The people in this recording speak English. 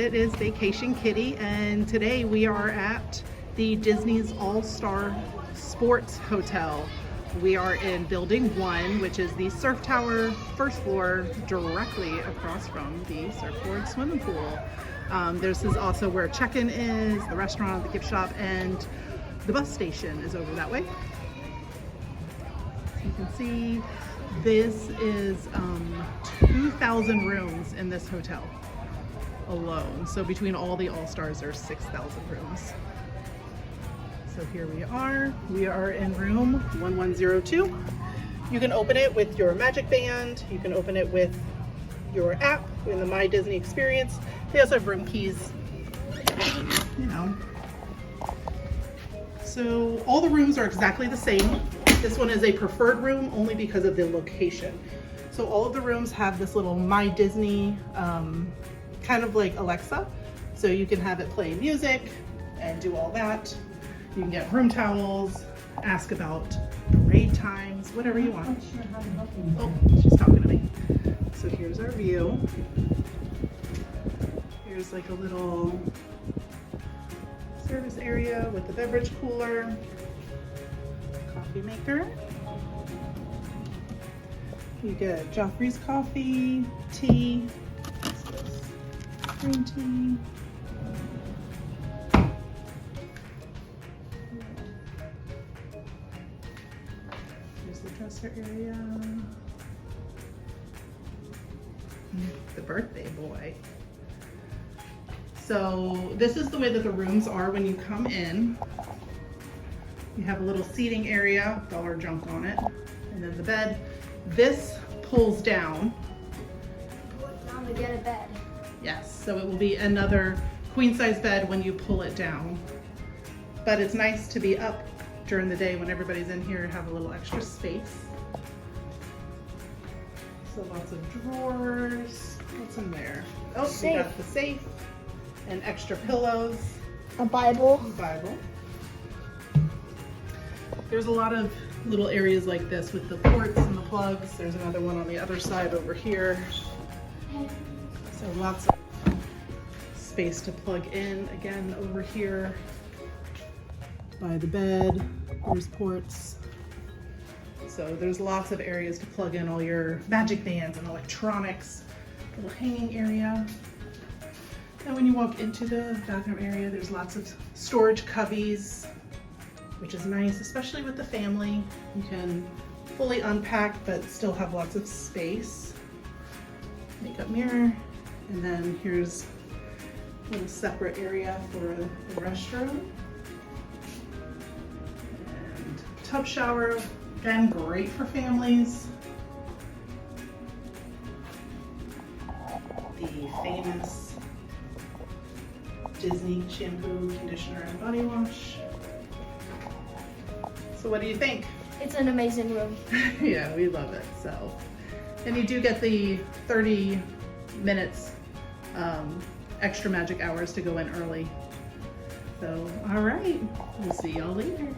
it is Vacation Kitty, and today we are at the Disney's All-Star Sports Hotel. We are in Building 1, which is the surf tower, first floor, directly across from the surfboard swimming pool. This is also where check-in is, the restaurant, the gift shop, and the bus station is over that way. You can see this is 2,000 rooms in this hotel alone. So between all the All-Stars, there's 6,000 rooms. So here we are. We are in room 1102. You can open it with your Magic Band. You can open it with your app in the My Disney experience. They also have room keys, you know. So all the rooms are exactly the same. This one is a preferred room only because of the location. So all of the rooms have this little My Disney, kind of like Alexa. So you can have it play music and do all that. You can get room towels, ask about parade times, whatever you want. Oh, she's talking to me. So here's our view. Here's like a little service area with the beverage cooler, coffee maker. You get Joffrey's coffee, tea, green tea. Here's the dresser area. The birthday boy. So this is the way that the rooms are when you come in. You have a little seating area, dollar junk on it, and then the bed. This pulls down. Pull it down to get a bed. Yes, so it will be another queen size bed when you pull it down. But it's nice to be up during the day when everybody's in here and have a little extra space. So lots of drawers. What's in there? Oh, we got the safe and extra pillows. A Bible. Bible. There's a lot of little areas like this with the ports and the plugs. There's another one on the other side over here. So lots of space to plug in. Again, over here by the bed, there's ports. So there's lots of areas to plug in all your Magic Bands and electronics. Little hanging area. And when you walk into the bathroom area, there's lots of storage cubbies, which is nice, especially with the family. You can fully unpack, but still have lots of space. Makeup mirror, and then here's a little separate area for the restroom. And tub shower, again, great for families. The famous Disney shampoo, conditioner, and body wash. So what do you think? It's an amazing room. Yeah, we love it. So, and you do get the 30 minutes extra magic hours to go in early. So, all right, we'll see y'all later.